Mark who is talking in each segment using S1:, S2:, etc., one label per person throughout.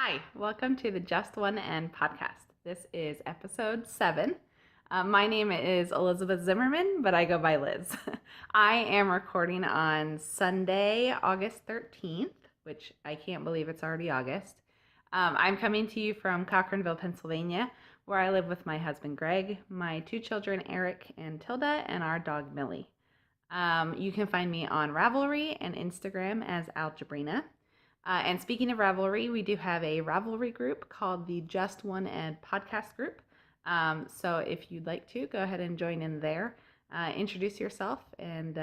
S1: Hi, welcome to the Just One End podcast. This is episode 7. My name is Elizabeth Zimmerman, but I go by Liz. I am recording on Sunday, August 13th, which I can't believe it's already August. I'm coming to you from Cochranville, Pennsylvania, where I live with my husband Greg, my 2 children Eric and Tilda, and our dog Millie. You can find me on Ravelry and Instagram as Algebrina. And speaking of Ravelry, we do have a Ravelry group called the Just One Ed podcast group. So if you'd like to, go ahead and join in there. Introduce yourself and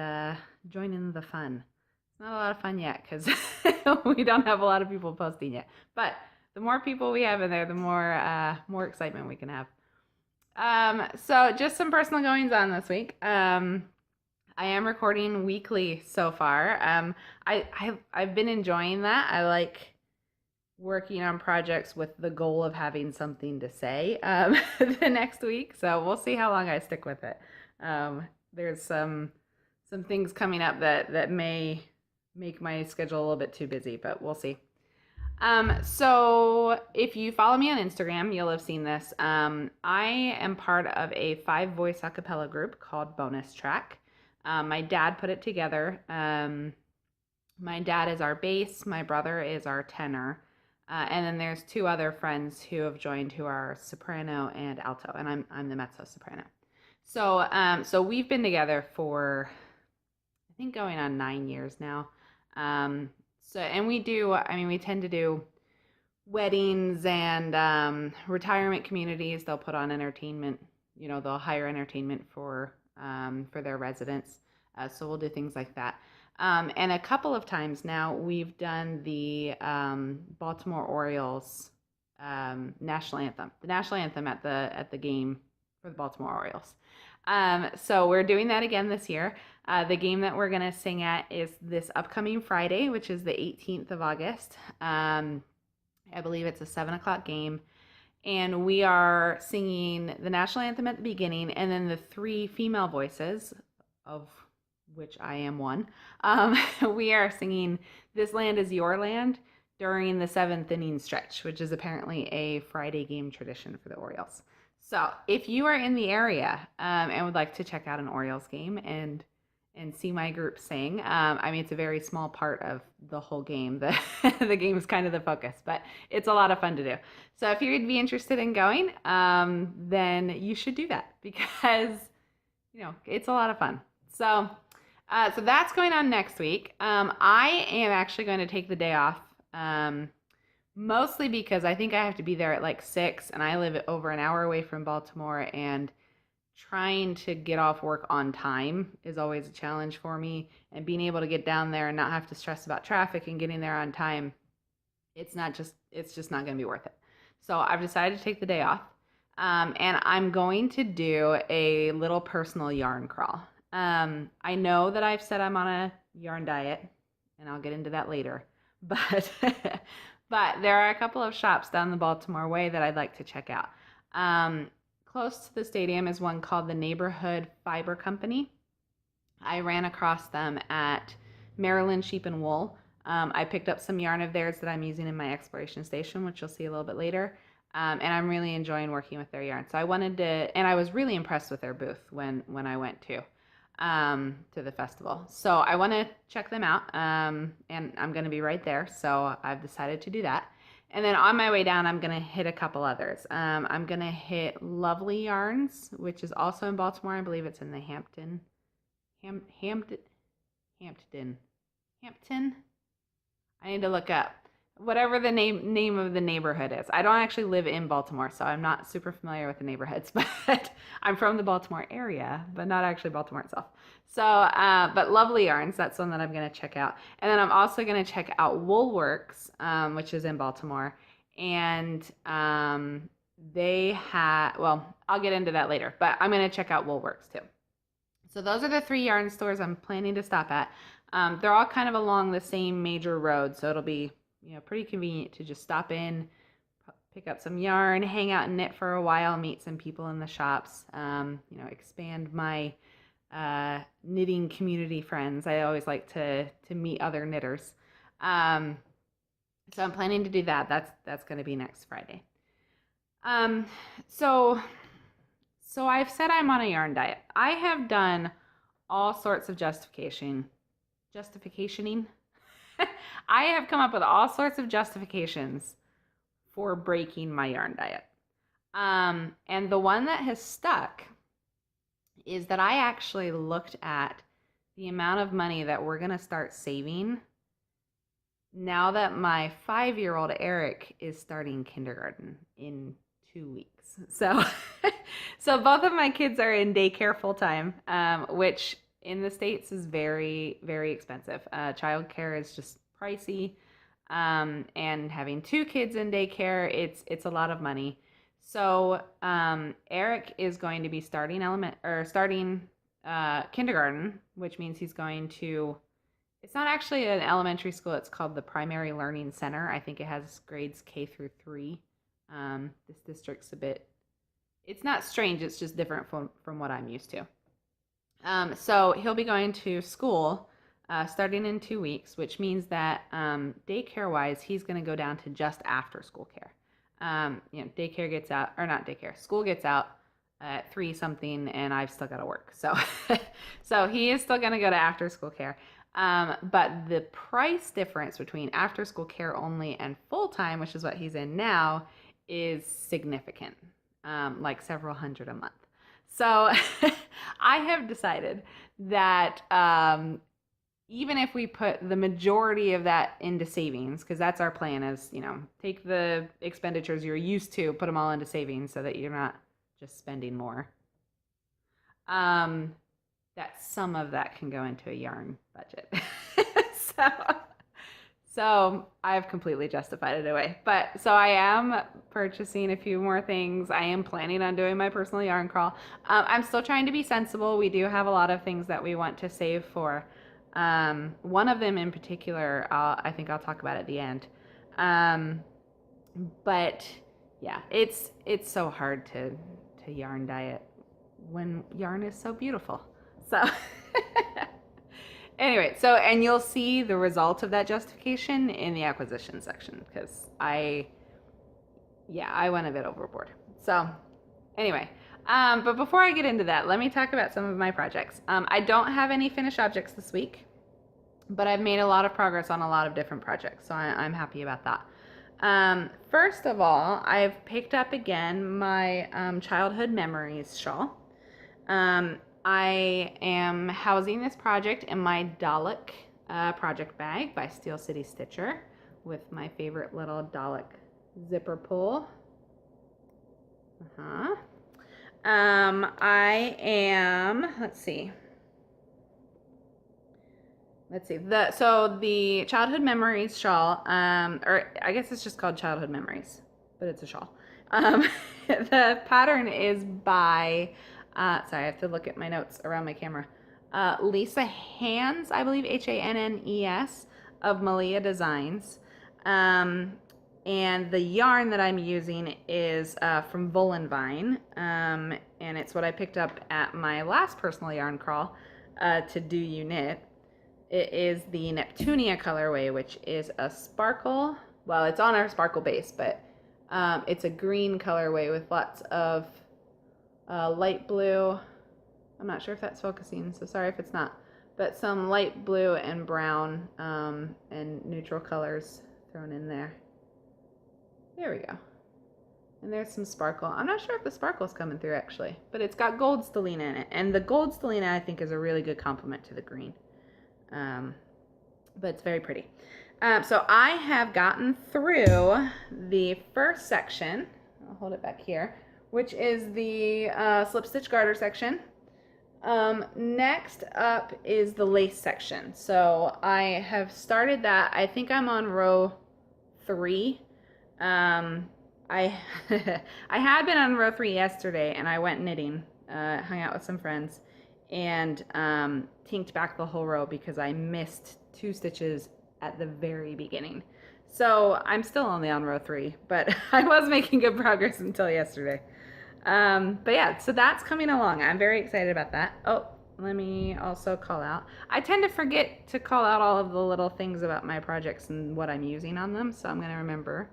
S1: join in the fun. It's not a lot of fun yet because we don't have a lot of people posting yet. But the more people we have in there, the more excitement we can have. So just some personal goings on this week. I am recording weekly so far. I've been enjoying that. I like working on projects with the goal of having something to say the next week. So we'll see how long I stick with it. There's some things coming up that may make my schedule a little bit too busy, but we'll see. So if you follow me on Instagram, you'll have seen this. I am part of a 5-voice a cappella group called Bonus Track. My dad put it together. My dad is our bass, my brother is our tenor, and then there's 2 other friends who have joined who are soprano and alto, and I'm the mezzo soprano. So we've been together for I think going on 9 years now. And we tend to do weddings and retirement communities. They'll put on entertainment. They'll hire entertainment for their residents. So we'll do things like that. And a couple of times now we've done the Baltimore Orioles national anthem, the national anthem at the game for the Baltimore Orioles. So we're doing that again this year. The game that we're going to sing at is this upcoming Friday, which is the 18th of August. I believe it's a 7:00 game. And we are singing the national anthem at the beginning, and then the 3 female voices, of which I am one, we are singing This Land Is Your Land during the 7th inning stretch, which is apparently a Friday game tradition for the Orioles. So if you are in the area and would like to check out an Orioles game and see my group sing. It's a very small part of the whole game. The game is kind of the focus, but it's a lot of fun to do. So if you'd be interested in going, then you should do that because, it's a lot of fun. So that's going on next week. I am actually going to take the day off, mostly because I think I have to be there at like 6, and I live over an hour away from Baltimore, and trying to get off work on time is always a challenge for me, and being able to get down there and not have to stress about traffic and getting there on time, it's just not going to be worth it. So I've decided to take the day off, and I'm going to do a little personal yarn crawl. I know that I've said I'm on a yarn diet, and I'll get into that later, but but there are a couple of shops down the Baltimore way that I'd like to check out. Close to the stadium is one called the Neighborhood Fiber Company. I ran across them at Maryland Sheep and Wool. I picked up some yarn of theirs that I'm using in my exploration station, which you'll see a little bit later. And I'm really enjoying working with their yarn. So I was really impressed with their booth when I went to the festival. So I want to check them out. And I'm going to be right there. So I've decided to do that. And then on my way down, I'm going to hit a couple others. I'm going to hit Lovely Yarns, which is also in Baltimore. I believe it's in the Hampton. I need to look up whatever the name of the neighborhood is. I don't actually live in Baltimore, so I'm not super familiar with the neighborhoods, but I'm from the Baltimore area, but not actually Baltimore itself. So, but Lovely Yarns, that's one that I'm going to check out. And then I'm also going to check out Woolworks, which is in Baltimore. And they have, I'll get into that later, but I'm going to check out Woolworks too. So those are the 3 yarn stores I'm planning to stop at. They're all kind of along the same major road, so it'll be pretty convenient to just stop in, pick up some yarn, hang out and knit for a while, meet some people in the shops, expand my knitting community friends. I always like to meet other knitters. So I'm planning to do that. That's going to be next Friday. Um, so I've said I'm on a yarn diet. I have done all sorts of justificationing. I have come up with all sorts of justifications for breaking my yarn diet. And the one that has stuck is that I actually looked at the amount of money that we're going to start saving now that my 5-year-old Eric is starting kindergarten in 2 weeks. So, so both of my kids are in daycare full time, which in the States is very, very expensive. Childcare is just pricey. And having 2 kids in daycare, it's a lot of money. So Eric is going to be starting kindergarten, which means he's going to. It's not actually an elementary school. It's called the Primary Learning Center. I think it has grades K through 3. This district's it's not strange. It's just different from what I'm used to. So he'll be going to school starting in 2 weeks, which means that daycare-wise, he's going to go down to just after-school care. Daycare gets out, or not daycare, school gets out at 3 something, and I've still got to work. So, so he is still going to go to after-school care. But the price difference between after-school care only and full-time, which is what he's in now, is significant, like several hundred a month. So I have decided that even if we put the majority of that into savings, because that's our plan is, take the expenditures you're used to, put them all into savings so that you're not just spending more. That some of that can go into a yarn budget. So I've completely justified it away. But so I am purchasing a few more things. I am planning on doing my personal yarn crawl. I'm still trying to be sensible. We do have a lot of things that we want to save for. One of them in particular, I think I'll talk about at the end. But yeah, it's so hard to yarn diet when yarn is so beautiful. So anyway, and you'll see the result of that justification in the acquisition section, because I went a bit overboard. So anyway, but before I get into that, let me talk about some of my projects. I don't have any finished objects this week, but I've made a lot of progress on a lot of different projects, so I'm happy about that. First of all, I've picked up again my childhood memories shawl. I am housing this project in my Dalek project bag by Steel City Stitcher with my favorite little Dalek zipper pull. I am, let's see. The Childhood Memories shawl, or I guess it's just called Childhood Memories, but it's a shawl. The pattern is by, sorry, I have to look at my notes around my camera. Lisa Hannes, I believe, Hannes, of Malia Designs. And the yarn that I'm using is from Volenvine, and it's what I picked up at my last personal yarn crawl to Do You Knit. It is the Neptunia colorway, which is a sparkle. Well, it's on our sparkle base, but it's a green colorway with lots of light blue. I'm not sure if that's focusing, so sorry if it's not. But some light blue and brown and neutral colors thrown in there. There we go. And there's some sparkle. I'm not sure if the sparkle's coming through actually, but it's got gold stellina in it. And the gold stellina I think is a really good complement to the green. But it's very pretty. So I have gotten through the first section. I'll hold it back here, which is the slip stitch garter section. Next up is the lace section. So I have started that. I think I'm on row 3. I I had been on row 3 yesterday, and I went knitting, hung out with some friends, and tinked back the whole row because I missed 2 stitches at the very beginning. So I'm still only on row 3, but I was making good progress until yesterday. But yeah, so that's coming along. I'm very excited about that. Oh, let me also call out. I tend to forget to call out all of the little things about my projects and what I'm using on them, so I'm going to remember.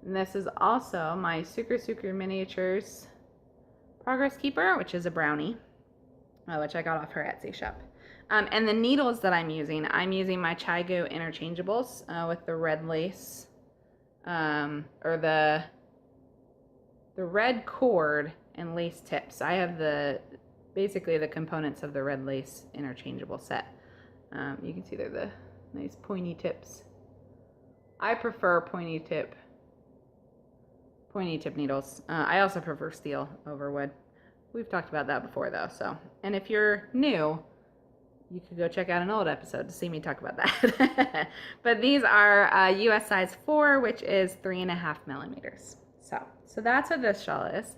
S1: And this is also my Sucre Miniatures Progress Keeper, which is a brownie, which I got off her Etsy shop. And the needles that I'm using my Chigo interchangeables with the red lace, or the red cord and lace tips. I have basically the components of the red lace interchangeable set. You can see they're the nice pointy tips. I prefer pointy tip needles. I also prefer steel over wood. We've talked about that before though, so. And if you're new, you could go check out an old episode to see me talk about that. But these are US size 4, which is 3.5 millimeters. So that's what this shawl is.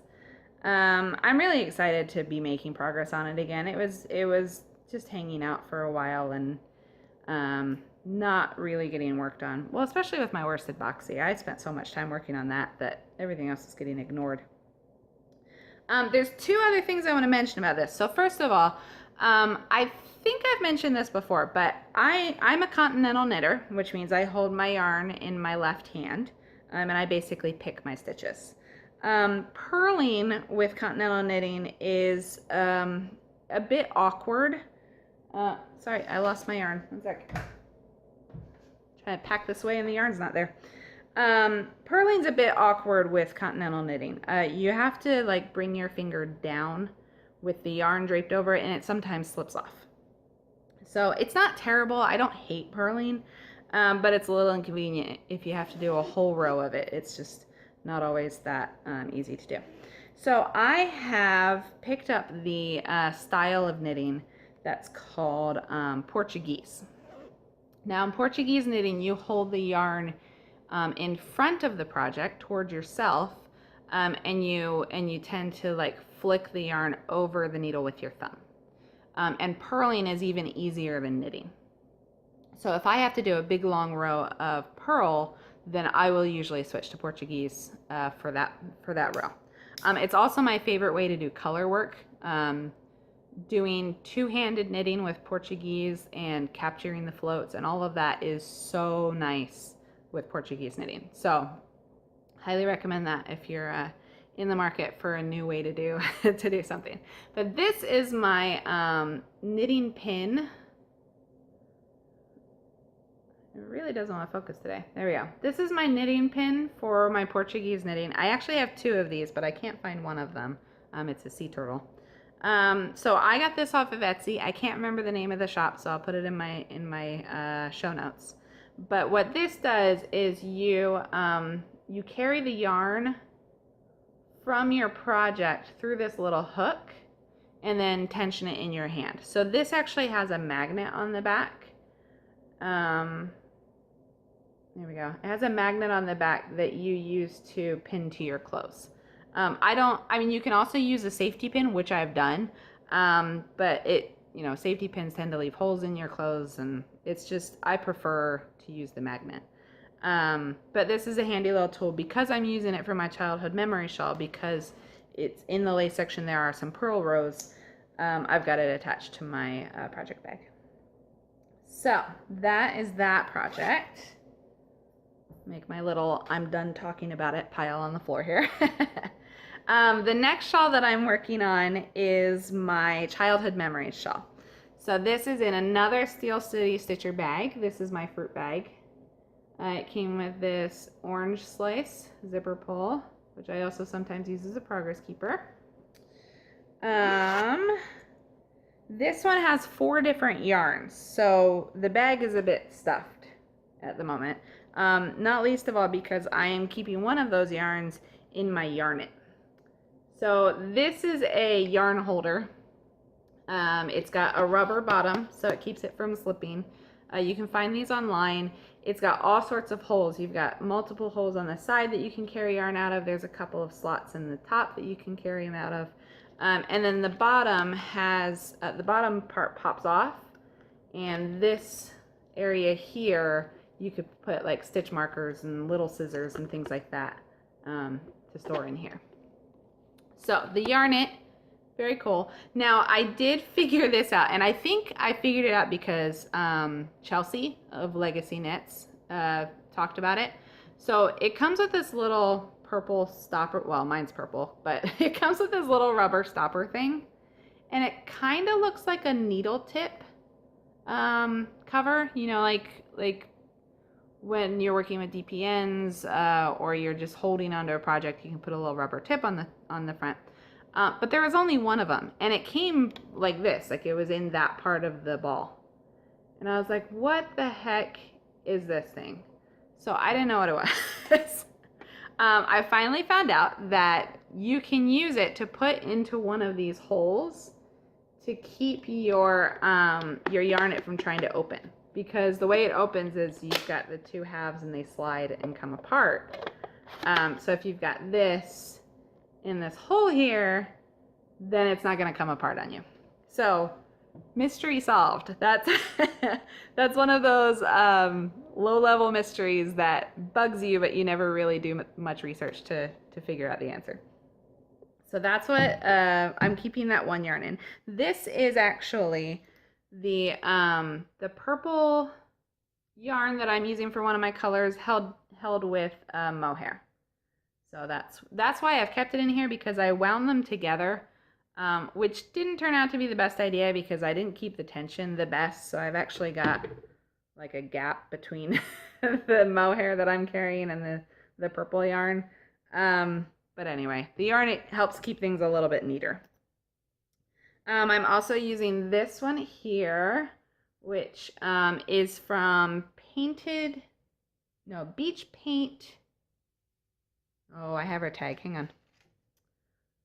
S1: I'm really excited to be making progress on it again. It was just hanging out for a while and not really getting worked on. Well, especially with my worsted boxy. I spent so much time working on that everything else is getting ignored. There's 2 other things I want to mention about this. So first of all, I think I've mentioned this before, but I'm a continental knitter, which means I hold my yarn in my left hand, and I basically pick my stitches. Purling with continental knitting is a bit awkward. Sorry, I lost my yarn. One sec. Trying to pack this away and the yarn's not there. Purling's a bit awkward with continental knitting. You have to like bring your finger down with the yarn draped over it, and it sometimes slips off. So it's not terrible. I don't hate purling, but it's a little inconvenient if you have to do a whole row of it. It's just not always that easy to do. So I have picked up the style of knitting that's called Portuguese. Now in Portuguese knitting, you hold the yarn in front of the project towards yourself, and you tend to like flick the yarn over the needle with your thumb. And purling is even easier than knitting. So if I have to do a big long row of purl, then I will usually switch to Portuguese for that row. It's also my favorite way to do color work. Doing two-handed knitting with Portuguese and capturing the floats and all of that is so nice with Portuguese knitting. So highly recommend that if you're in the market for a new way to do to do something. But this is my knitting pin. It really doesn't want to focus today. There we go. This is my knitting pin for my Portuguese knitting. I actually have 2 of these, but I can't find one of them. It's a sea turtle. So I got this off of Etsy. I can't remember the name of the shop, so I'll put it in my show notes. But what this does is you carry the yarn from your project through this little hook and then tension it in your hand. So this actually has a magnet on the back. There we go. It has a magnet on the back that you use to pin to your clothes. I mean, you can also use a safety pin, which I've done, but safety pins tend to leave holes in your clothes, and it's just, I prefer to use the magnet. But this is a handy little tool because I'm using it for my childhood memory shawl, because it's in the lace section. There are some purl rows. I've got it attached to my project bag. So that is that project. Make my little I'm done talking about it pile on the floor here. The next shawl that I'm working on is my childhood memories shawl. So this is in another Steel City Stitcher bag. This is my fruit bag. It came with this orange slice zipper pull, which I also sometimes use as a progress keeper. This one has 4 different yarns, so the bag is a bit stuffed at the moment. Not least of all because I am keeping one of those yarns in my Yarn-It. So this is a yarn holder. It's got a rubber bottom, so it keeps it from slipping. You can find these online. It's got all sorts of holes. You've got multiple holes on the side that you can carry yarn out of. There's a couple of slots in the top that you can carry them out of. And then the bottom has, the bottom part pops off, and this area here, you could put like stitch markers and little scissors and things like that to store in here. So the Yarn-It Very cool. Now, I did figure this out, and I think I figured it out because Chelsea of Legacy Knits talked about it. So it comes with this little purple stopper. Well, mine's purple, but it comes with this little rubber stopper thing, and it kind of looks like a needle tip cover. You know, like when you're working with DPNs or you're just holding onto a project, you can put a little rubber tip on the front. But there was only one of them, and it came like this, like it was in that part of the ball. And I was like, what the heck is this thing? So I didn't know what it was. I finally found out that you can use it to put into one of these holes to keep your yarn from trying to open. Because the way it opens is you've got the two halves and they slide and come apart. So if you've got this in this hole here, then it's not going to come apart on you. So mystery solved. That's that's one of those low-level mysteries that bugs you, but you never really do much research to figure out the answer. So that's what I'm keeping that one yarn in. This is actually the purple yarn that I'm using for one of my colors held with mohair. So that's why I've kept it in here, because I wound them together, which didn't turn out to be the best idea because I didn't keep the tension the best. So I've actually got like a gap between the mohair that I'm carrying and the purple yarn. But anyway, the yarn, it helps keep things a little bit neater. I'm also using this one here, which is from Beach Paint. Oh, I have her tag. Hang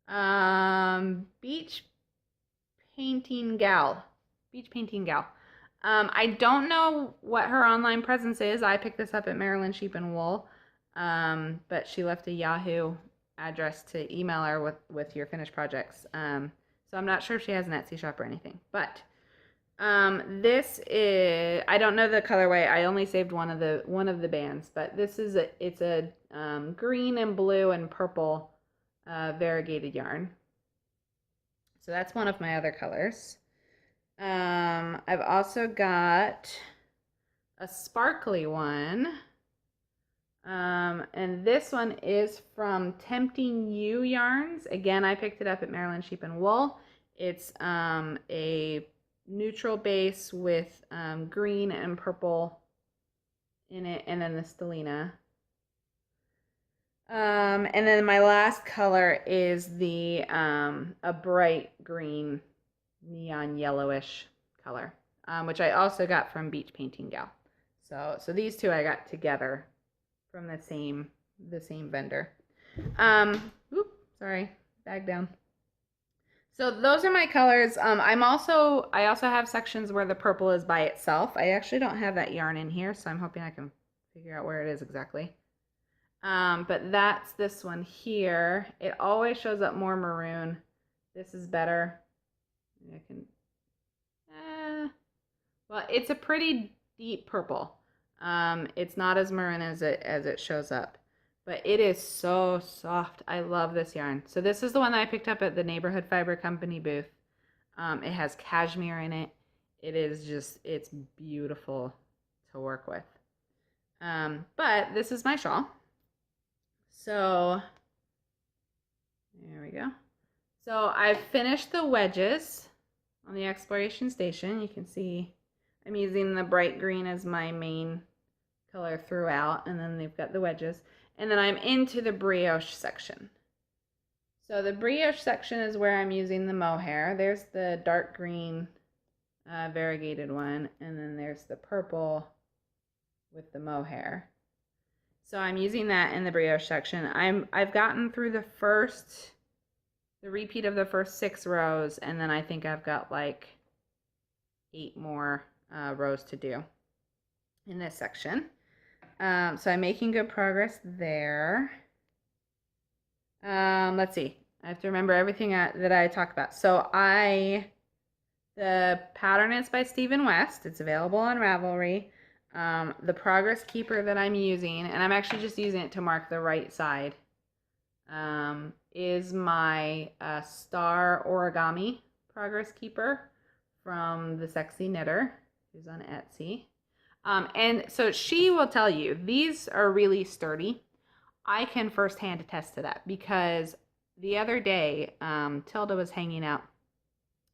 S1: on. Beach Painting Gal. Beach Painting Gal. I don't know what her online presence is. I picked this up at Maryland Sheep and Wool, but she left a Yahoo address to email her with your finished projects. So I'm not sure if she has an Etsy shop or anything. But this is, I don't know the colorway. I only saved one of the bands, but this is it's a green and blue and purple variegated yarn. So that's one of my other colors. I've also got a sparkly one. And this one is from Tempting You Yarns. Again, I picked it up at Maryland Sheep and Wool. It's a neutral base with green and purple in it, and then the stellina. And then my last color is a bright green, neon yellowish color, which I also got from Beach Painting Gal. So these two I got together from the same vendor. Sorry, bag down. So those are my colors. I also have sections where the purple is by itself. I actually don't have that yarn in here, so I'm hoping I can figure out where it is exactly. But that's this one here. It always shows up more maroon. This is better. I can, well, it's a pretty deep purple. It's not as maroon as it shows up, but it is so soft. I love this yarn. So this is the one that I picked up at the Neighborhood Fiber Company booth. It has cashmere in it. It's beautiful to work with. But this is my shawl. So there we go. So I've finished the wedges on the exploration station. You can see I'm using the bright green as my main color throughout, and then they've got the wedges. And then I'm into the brioche section. So the brioche section is where I'm using the mohair. There's the dark green variegated one, and then there's the purple with the mohair. So I'm using that in the brioche section. I've gotten through the repeat of the first 6 rows, and then I think I've got like 8 more rows to do in this section. So I'm making good progress there. Let's see. I have to remember everything that I talked about. So the pattern is by Stephen West. It's available on Ravelry. The progress keeper that I'm using, and I'm actually just using it to mark the right side is my Star Origami Progress Keeper from the Sexy Knitter, who's on Etsy. And so she will tell you, these are really sturdy. I can firsthand attest to that because the other day, Tilda was hanging out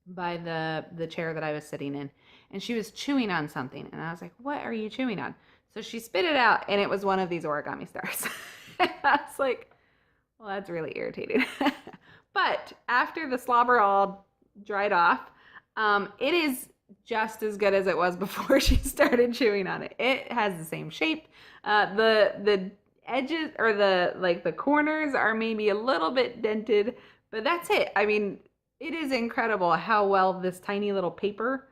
S1: by the chair that I was sitting in, and she was chewing on something, and I was like, "What are you chewing on?" So she spit it out, and it was one of these origami stars. I was like, "Well, that's really irritating." But after the slobber all dried off, it is just as good as it was before she started chewing on it. It has the same shape. The edges or the corners are maybe a little bit dented, but that's it. I mean, it is incredible how well this tiny little paper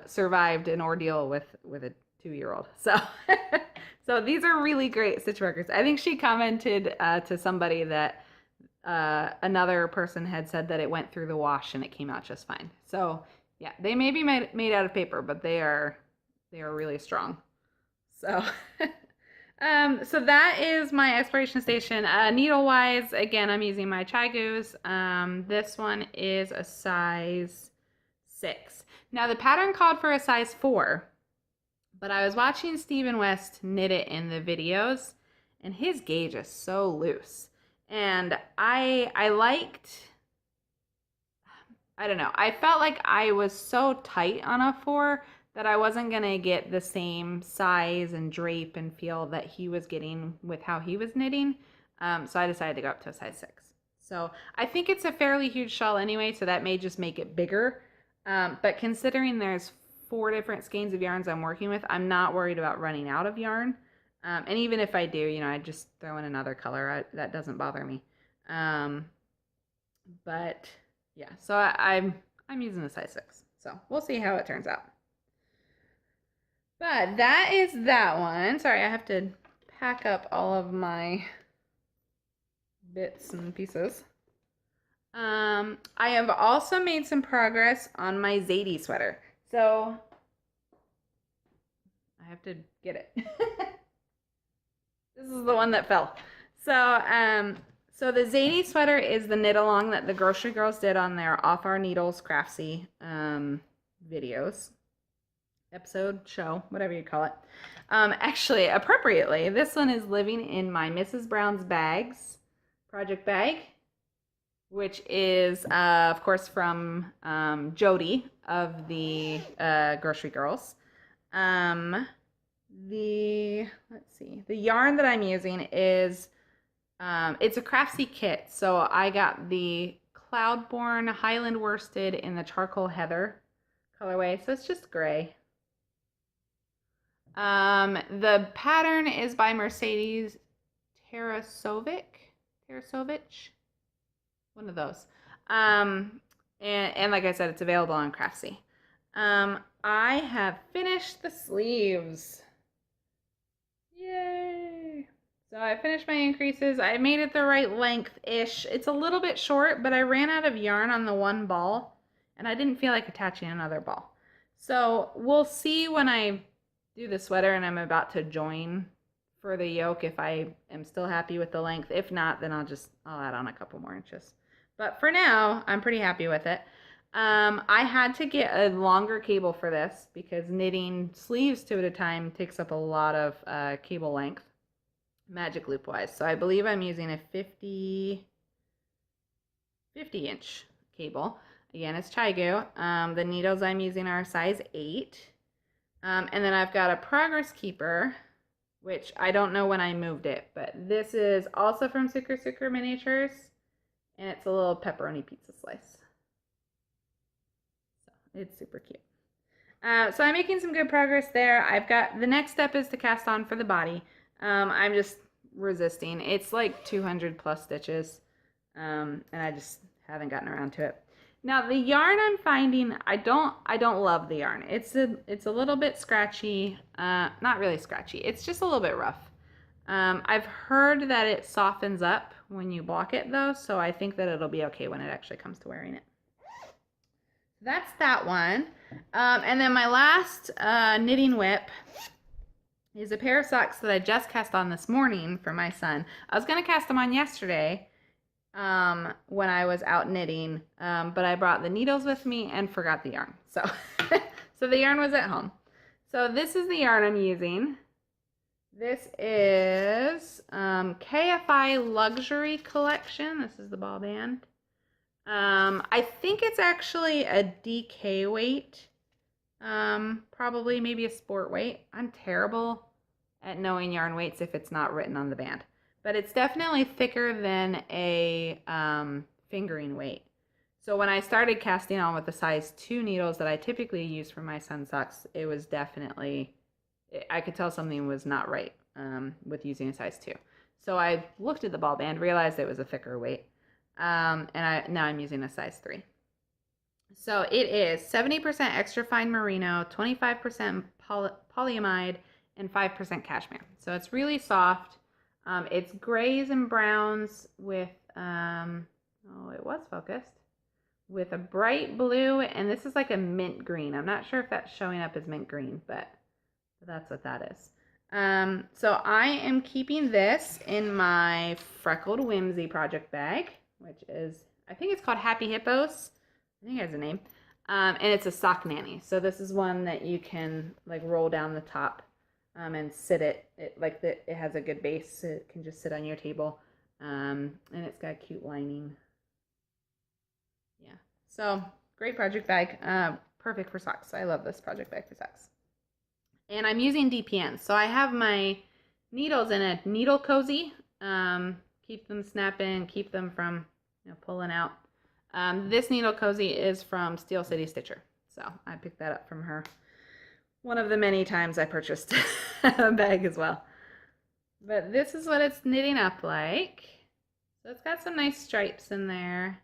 S1: survived an ordeal with a 2-year-old. So so these are really great stitch markers. I think she commented to somebody that another person had said that it went through the wash and it came out just fine. So yeah, they may be made out of paper, but they are really strong. So so that is my exploration station. Needle wise, again, I'm using my Chigoos. This one is a size 6. Now the pattern called for a size 4, but I was watching Stephen West knit it in the videos, and his gauge is so loose. And I liked, I don't know, I felt like I was so tight on a 4 that I wasn't going to get the same size and drape and feel that he was getting with how he was knitting. So I decided to go up to a size 6. So I think it's a fairly huge shawl anyway, so that may just make it bigger. But considering there's 4 different skeins of yarns I'm working with, I'm not worried about running out of yarn. And even if I do, you know, I just throw in another color. That doesn't bother me. But yeah, so I'm using a size 6. So we'll see how it turns out. But that is that one. Sorry, I have to pack up all of my bits and pieces. I have also made some progress on my Zadie sweater. So I have to get it. This is the one that fell. So so the Zadie sweater is the knit along that the Grocery Girls did on their Off Our Needles Craftsy videos. Episode, show, whatever you call it. Actually, appropriately, this one is living in my Mrs. Brown's Bags project bag, which is, of course, from Jody of the Grocery Girls. Let's see, the yarn that I'm using is, it's a Craftsy kit. So I got the Cloudborn Highland Worsted in the Charcoal Heather colorway. So it's just gray. The pattern is by Mercedes Tarasovic, one of those. And like I said, it's available on Craftsy. I have finished the sleeves. Yay! So I finished my increases. I made it the right length-ish. It's a little bit short, but I ran out of yarn on the one ball, and I didn't feel like attaching another ball. So we'll see when I do the sweater and I'm about to join for the yoke if I am still happy with the length. If not, then I'll add on a couple more inches. But for now, I'm pretty happy with it. I had to get a longer cable for this because knitting sleeves 2 at a time takes up a lot of cable length, magic loop wise. So I believe I'm using a 50 inch cable. Again, it's Chigoo. The needles I'm using are size 8. And then I've got a Progress Keeper, which I don't know when I moved it, but this is also from Sucre Miniatures, and it's a little pepperoni pizza slice. So it's super cute. So I'm making some good progress there. I've got, the next step is to cast on for the body. I'm just resisting. It's like 200 plus stitches, and I just haven't gotten around to it. Now the yarn I'm finding, I don't love the yarn. It's a little bit scratchy, not really scratchy. It's just a little bit rough. I've heard that it softens up when you block it though, so I think that it'll be okay when it actually comes to wearing it. That's that one. And then my last knitting whip is a pair of socks that I just cast on this morning for my son. I was gonna cast them on yesterday, when I was out knitting, but I brought the needles with me and forgot the yarn. So, so the yarn was at home. So this is the yarn I'm using. This is KFI Luxury Collection. This is the ball band. I think it's actually a DK weight. Probably maybe a sport weight. I'm terrible at knowing yarn weights if it's not written on the band. But it's definitely thicker than a fingering weight. So when I started casting on with the size 2 needles that I typically use for my sun socks, it was definitely, I could tell something was not right with using a size 2. So I looked at the ball band, realized it was a thicker weight, and now I'm using a size 3. So it is 70% extra fine merino, 25% polyamide, and 5% cashmere. So it's really soft. It's grays and browns with, oh, it was focused, with a bright blue, and this is like a mint green. I'm not sure if that's showing up as mint green, but that's what that is. So I am keeping this in my Freckled Whimsy project bag, which is, I think it's called Happy Hippos. I think it has a name. And it's a sock nanny. So this is one that you can like roll down the top and sit it has a good base. So it can just sit on your table. And it's got a cute lining. Yeah. So great project bag. Perfect for socks. I love this project bag for socks. And I'm using DPN. So I have my needles in a needle cozy. Keep them snapping, keep them from pulling out. This needle cozy is from Steel City Stitcher. So I picked that up from her. One of the many times I purchased a bag as well. But this is what it's knitting up like. So it's got some nice stripes in there.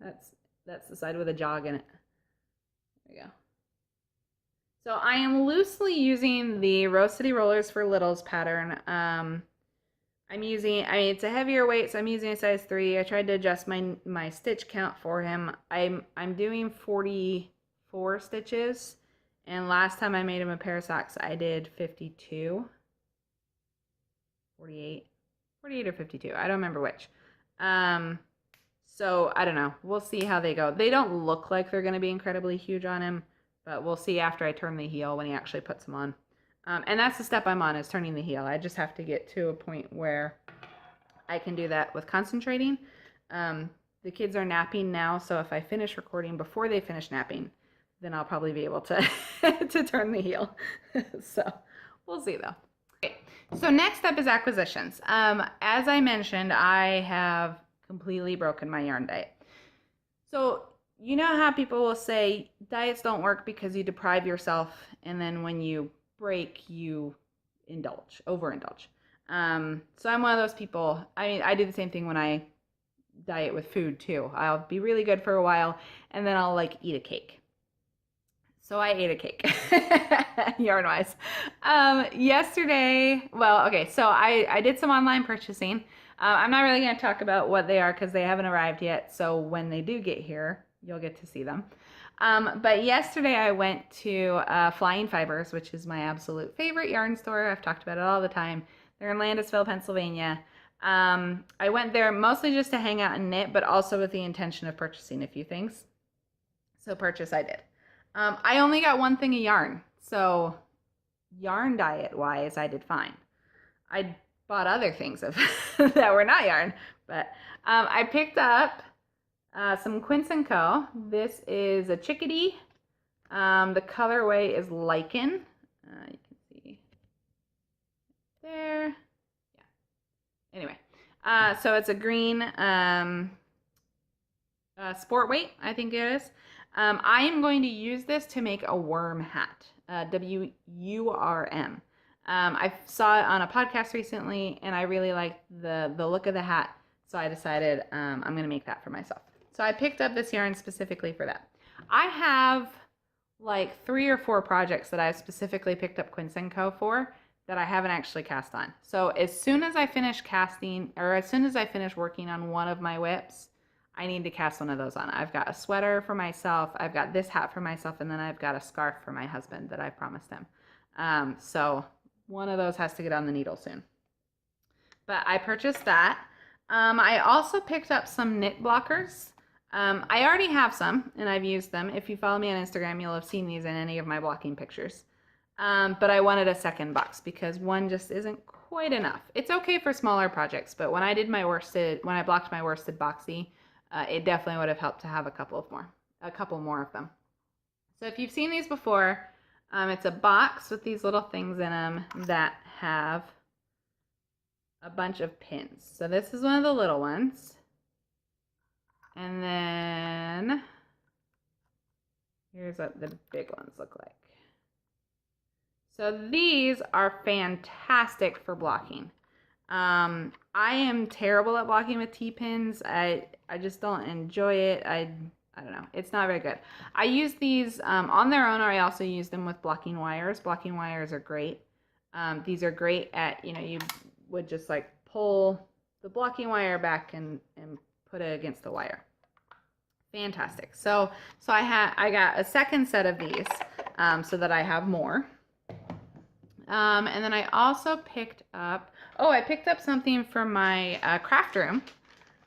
S1: That's the side with a jog in it. There we go. So I am loosely using the Rose City Rollers for Littles pattern. I'm using, it's a heavier weight, so I'm using a size 3. I tried to adjust my stitch count for him. I'm doing 44 stitches, and last time I made him a pair of socks, I did 52. 48 or 52. I don't remember which. So I don't know. We'll see how they go. They don't look like they're going to be incredibly huge on him, but we'll see after I turn the heel when he actually puts them on. And that's the step I'm on, is turning the heel. I just have to get to a point where I can do that with concentrating. The kids are napping now, so if I finish recording before they finish napping, then I'll probably be able to to turn the heel. So we'll see though. Okay. So next up is acquisitions. As I mentioned, I have completely broken my yarn diet. So you know how people will say diets don't work because you deprive yourself, and then when you break, you overindulge. So I'm one of those people. I do the same thing when I diet with food too. I'll be really good for a while, and then I'll like eat a cake. So I ate a cake, yarn-wise. Yesterday, well, okay, so I did some online purchasing. I'm not really going to talk about what they are because they haven't arrived yet. So when they do get here, you'll get to see them. But yesterday I went to Flying Fibers, which is my absolute favorite yarn store. I've talked about it all the time. They're in Landisville, Pennsylvania. I went there mostly just to hang out and knit, but also with the intention of purchasing a few things. So purchase I did. I only got one thing of yarn. So yarn diet wise, I did fine. I bought other things that were not yarn, but I picked up some Quince & Co. This is a chickadee. The colorway is lichen. You can see there. Yeah. Anyway, so it's a green sport weight, I think it is. I am going to use this to make a worm hat, WURM. I saw it on a podcast recently, and I really liked the look of the hat, so I decided I'm going to make that for myself. So I picked up this yarn specifically for that. I have like 3 or 4 projects that I've specifically picked up Quince & Co. for that I haven't actually cast on. So as soon as I finish casting, or as soon as I finish working on one of my whips, I need to cast one of those on. I've got a sweater for myself, I've got this hat for myself, and then I've got a scarf for my husband that I promised him. So one of those has to get on the needle soon. But I purchased that. I also picked up some knit blockers. I already have some and I've used them. If you follow me on Instagram, you'll have seen these in any of my blocking pictures. But I wanted a second box because one just isn't quite enough. It's okay for smaller projects, but when I did my worsted, when I blocked my worsted boxy, it definitely would have helped to have a couple more of them. So if you've seen these before, it's a box with these little things in them that have a bunch of pins. So this is one of the little ones. And then here's what the big ones look like. So these are fantastic for blocking. I am terrible at blocking with T-pins. I just don't enjoy it. I don't know. It's not very good. I use these on their own, or I also use them with blocking wires. Blocking wires are great. These are great at, you would just like pull the blocking wire back and put it against the wire. Fantastic. So I got a second set of these so that I have more. And then I also picked up something for my craft room,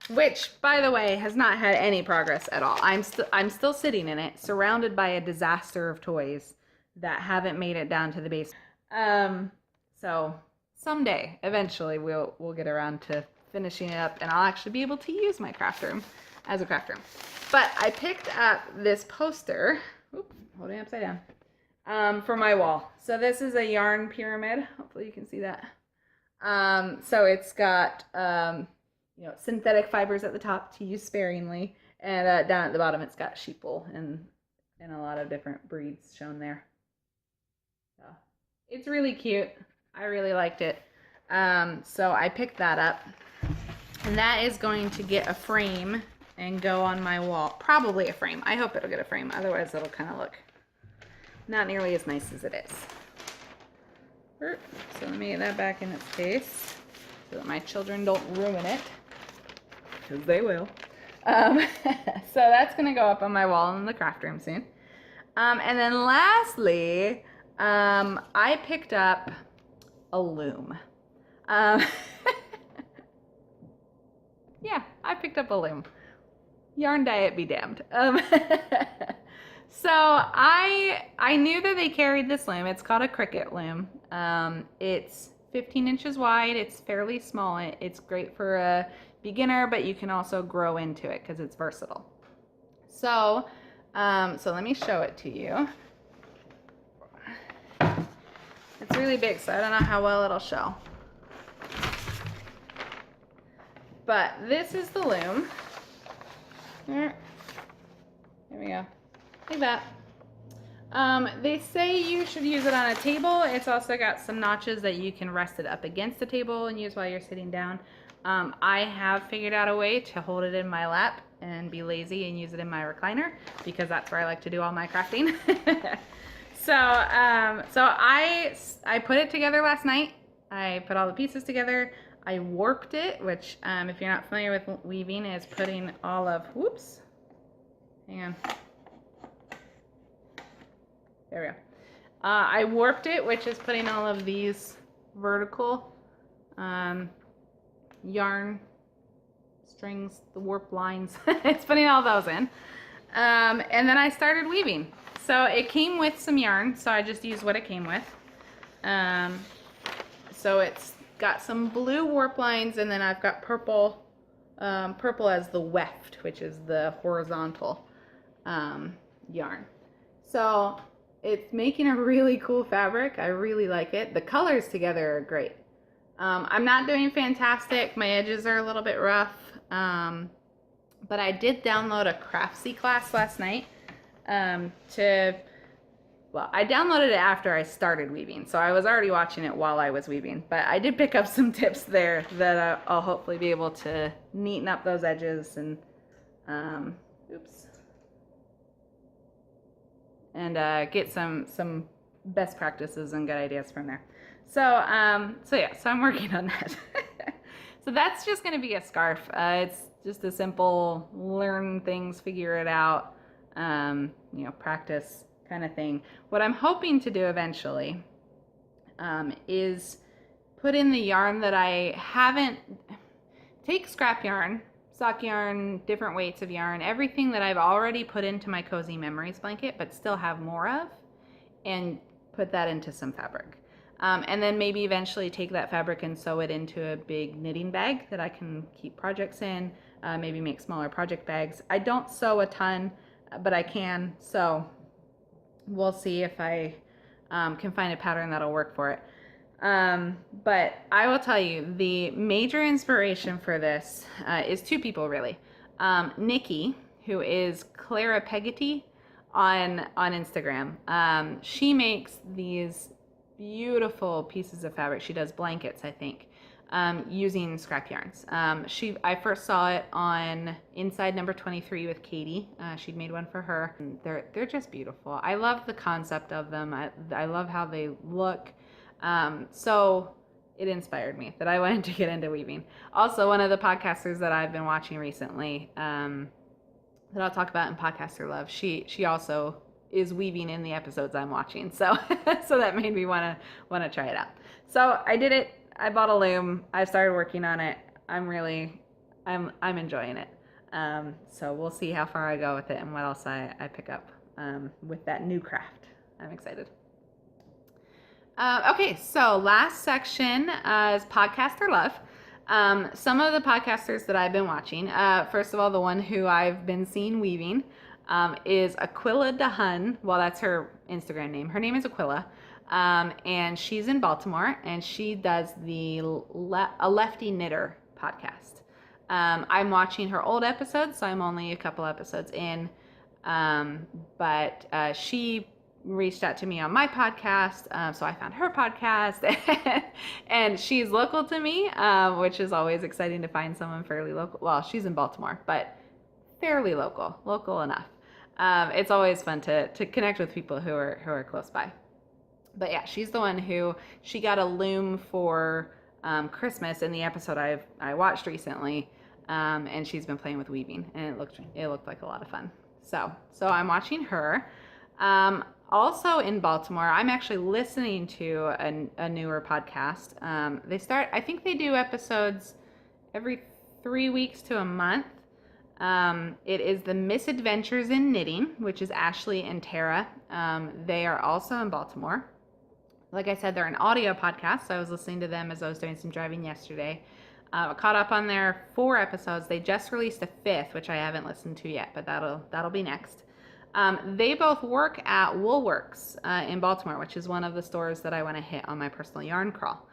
S1: which, by the way, has not had any progress at all. I'm still sitting in it, surrounded by a disaster of toys that haven't made it down to the base. So someday, eventually, we'll get around to finishing it up, and I'll actually be able to use my craft room as a craft room. But I picked up this poster. Oops, holding it upside down. For my wall. So this is a yarn pyramid. Hopefully you can see that. So it's got synthetic fibers at the top to use sparingly, and down at the bottom it's got sheepwool and a lot of different breeds shown there. So it's really cute. I really liked it. So I picked that up, and that is going to get a frame and go on my wall. Probably a frame. I hope it'll get a frame. Otherwise it'll kind of look not nearly as nice as it is. So let me get that back in its case so that my children don't ruin it, because they will. So that's going to go up on my wall in the craft room soon. And then lastly, I picked up a loom. Yeah, I picked up a loom. Yarn diet be damned. So I knew that they carried this loom. It's called a Cricut loom. It's 15 inches wide. It's fairly small. It's great for a beginner, but you can also grow into it because it's versatile. So let me show it to you. It's really big, so I don't know how well it'll show. But this is the loom. There we go. Like that. They say you should use it on a table. It's also got some notches that you can rest it up against the table and use while you're sitting down. I have figured out a way to hold it in my lap and be lazy and use it in my recliner, because that's where I like to do all my crafting. So I put it together last night. I put all the pieces together. I warped it, which if you're not familiar with weaving, is putting all of, whoops, hang on. There we go. I warped it, which is putting all of these vertical yarn strings, the warp lines. It's putting all those in. And then I started weaving. So it came with some yarn, so I just used what it came with. So it's got some blue warp lines, and then I've got purple, purple as the weft, which is the horizontal yarn. So it's making a really cool fabric. I really like it. The colors together are great. I'm not doing fantastic. My edges are a little bit rough. But I did download a Craftsy class last night. I downloaded it after I started weaving, so I was already watching it while I was weaving. But I did pick up some tips there that I'll hopefully be able to neaten up those edges and, get some best practices and good ideas from there. So I'm working on that. So that's just going to be a scarf. It's just a simple learn things, figure it out, practice kind of thing. What I'm hoping to do eventually is put in the yarn that I haven't. take scrap yarn, sock yarn, different weights of yarn, everything that I've already put into my Cozy Memories blanket, but still have more of, and put that into some fabric. And then maybe eventually take that fabric and sew it into a big knitting bag that I can keep projects in, maybe make smaller project bags. I don't sew a ton, but I can, so we'll see if I can find a pattern that'll work for it. But I will tell you, the major inspiration for this is two people, really. Nikki, who is Clara Peggotty on Instagram. She makes these beautiful pieces of fabric. She does blankets, I think, using scrap yarns. I first saw it on Inside Number 23 with Katie. She'd made one for her. They're just beautiful. I love the concept of them. I love how they look. So it inspired me that I wanted to get into weaving. Also, one of the podcasters that I've been watching recently, that I'll talk about in Podcaster Love, she also is weaving in the episodes I'm watching. So so that made me want to try it out. So I did it. I bought a loom. I started working on it. I'm enjoying it. So we'll see how far I go with it and what else I pick up with that new craft. I'm excited. Okay, so last section is Podcaster Love. Some of the podcasters that I've been watching, first of all, the one who I've been seeing weaving is Aquila DeHun. Well, that's her Instagram name. Her name is Aquila, and she's in Baltimore, and she does the A Lefty Knitter podcast. I'm watching her old episodes, so I'm only a couple episodes in, but she reached out to me on my podcast, so I found her podcast, and she's local to me, which is always exciting to find someone fairly local. Well, she's in Baltimore, but fairly local enough. It's always fun to connect with people who are close by. But yeah, she's the one who, she got a loom for Christmas in the episode I watched recently, and she's been playing with weaving, and it looked like a lot of fun. So I'm watching her. Also in Baltimore, I'm actually listening to a newer podcast. I think they do episodes every 3 weeks to a month. It is the Misadventures in Knitting, which is Ashley and Tara. They are also in Baltimore. Like I said, they're an audio podcast, so I was listening to them as I was doing some driving yesterday. Caught up on their 4 episodes. They just released a 5th, which I haven't listened to yet, but that'll be next. They both work at Woolworks in Baltimore, which is one of the stores that I want to hit on my personal yarn crawl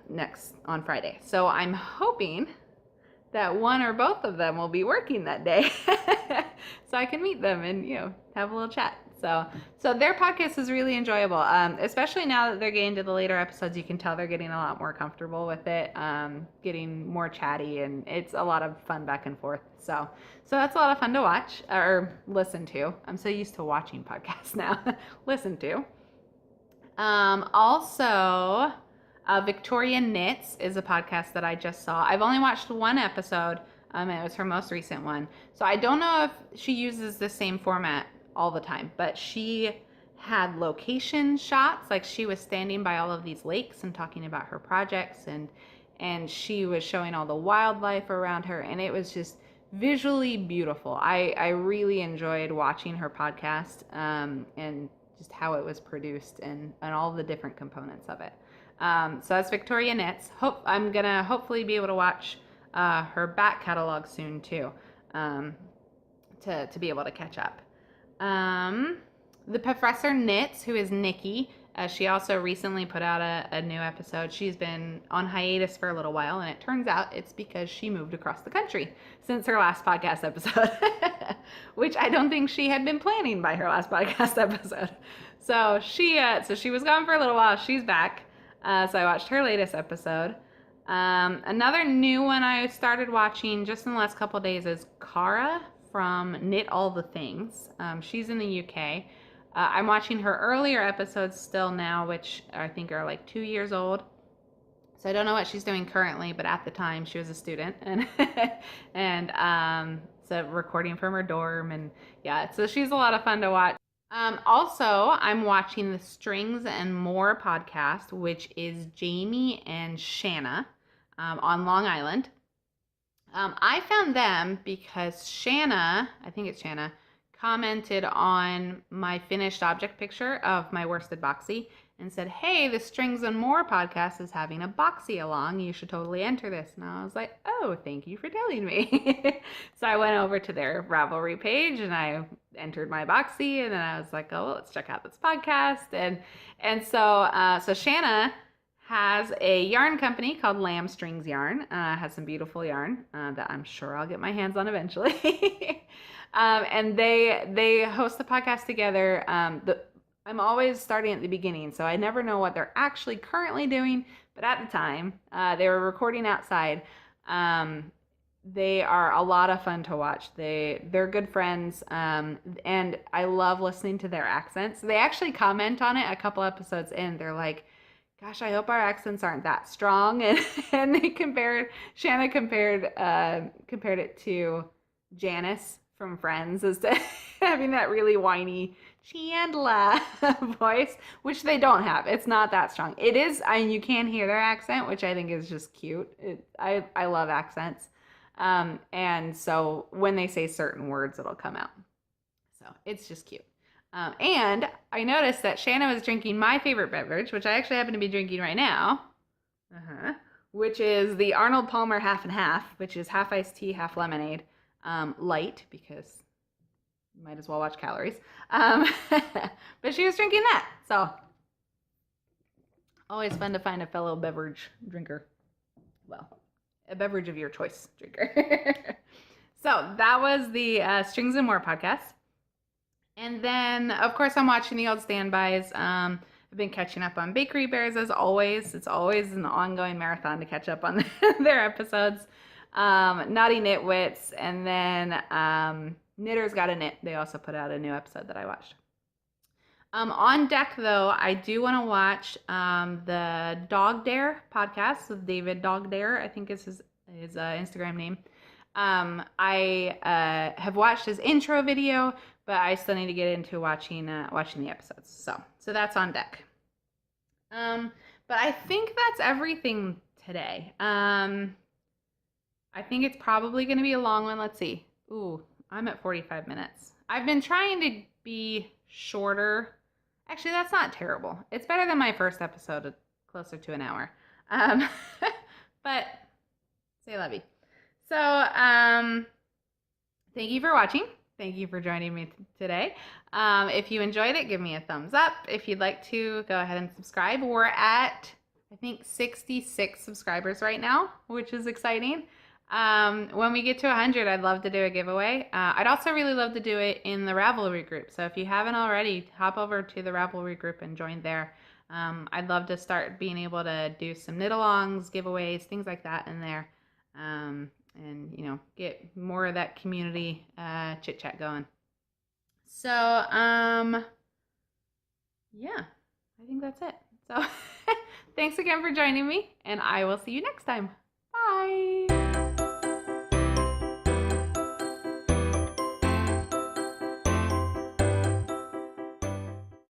S1: next on Friday. So I'm hoping that one or both of them will be working that day, so I can meet them and have a little chat. So their podcast is really enjoyable, especially now that they're getting to the later episodes. You can tell they're getting a lot more comfortable with it, getting more chatty, and it's a lot of fun back and forth. So that's a lot of fun to watch or listen to. I'm so used to watching podcasts now. Listen to. Also, Victoria Knits is a podcast that I just saw. I've only watched 1 episode. It was her most recent one. So I don't know if she uses the same format all the time, but she had location shots, like she was standing by all of these lakes and talking about her projects, and she was showing all the wildlife around her, and it was just visually beautiful. I really enjoyed watching her podcast, and just how it was produced and all the different components of it. So that's Victoria Knits. I'm gonna hopefully be able to watch her back catalog soon too, to be able to catch up. The Professor Knits, who is Nikki, she also recently put out a new episode. She's been on hiatus for a little while, and it turns out it's because she moved across the country since her last podcast episode, which I don't think she had been planning by her last podcast episode. So she was gone for a little while. She's back. So I watched her latest episode. Another new one I started watching just in the last couple of days is Cara from Knit All the Things. She's in the UK. I'm watching her earlier episodes still now, which I think are like 2 years old. So I don't know what she's doing currently, but at the time she was a student, and so recording from her dorm, and yeah, so she's a lot of fun to watch. Also, I'm watching the Strings and More podcast, which is Jamie and Shanna on Long Island. I found them because Shanna, I think it's Shanna, commented on my finished object picture of my worsted boxy and said, "Hey, the Strings and More podcast is having a boxy along. You should totally enter this." And I was like, "Oh, thank you for telling me." So I went over to their Ravelry page and I entered my boxy, and then I was like, "Oh, well, let's check out this podcast." So Shanna has a yarn company called Lamb Strings Yarn. Has some beautiful yarn that I'm sure I'll get my hands on eventually. And they host the podcast together. I'm always starting at the beginning, so I never know what they're actually currently doing. But at the time, they were recording outside. They are a lot of fun to watch. They're good friends, and I love listening to their accents. They actually comment on it a couple episodes in. They're like, "Gosh, I hope our accents aren't that strong." And Shanna compared it to Janice from Friends as to having that really whiny Chandler voice, which they don't have. It's not that strong. It is, I mean, you can hear their accent, which I think is just cute. I love accents. And so when they say certain words, it'll come out. So it's just cute. And I noticed that Shanna was drinking my favorite beverage, which I actually happen to be drinking right now, which is the Arnold Palmer Half and Half, which is half iced tea, half lemonade, light, because you might as well watch calories. But she was drinking that, so always fun to find a fellow beverage drinker. Well, a beverage of your choice drinker. So that was the Strings and More podcast. And then, of course, I'm watching the old standbys. I've been catching up on Bakery Bears as always. It's always an ongoing marathon to catch up on their episodes. Naughty Nitwits, and then Knitter's Got a Knit. They also put out a new episode that I watched. On deck, though, I do want to watch the Dog Dare podcast with David Dog Dare, I think is his Instagram name. I have watched his intro video, but I still need to get into watching the episodes. So that's on deck. But I think that's everything today. I think it's probably going to be a long one. Let's see. Ooh, I'm at 45 minutes. I've been trying to be shorter. Actually, that's not terrible. It's better than my first episode, closer to an hour. But say lovey. So, thank you for watching. Thank you for joining me today. If you enjoyed it, give me a thumbs up. If you'd like to, go ahead and subscribe. We're at, I think, 66 subscribers right now, which is exciting. When we get to 100, I'd love to do a giveaway. I'd also really love to do it in the Ravelry group. So if you haven't already, hop over to the Ravelry group and join there. I'd love to start being able to do some knit-alongs, giveaways, things like that in there. And, you know, get more of that community chit-chat going. So, yeah, I think that's it. So, thanks again for joining me, and I will see you next time. Bye!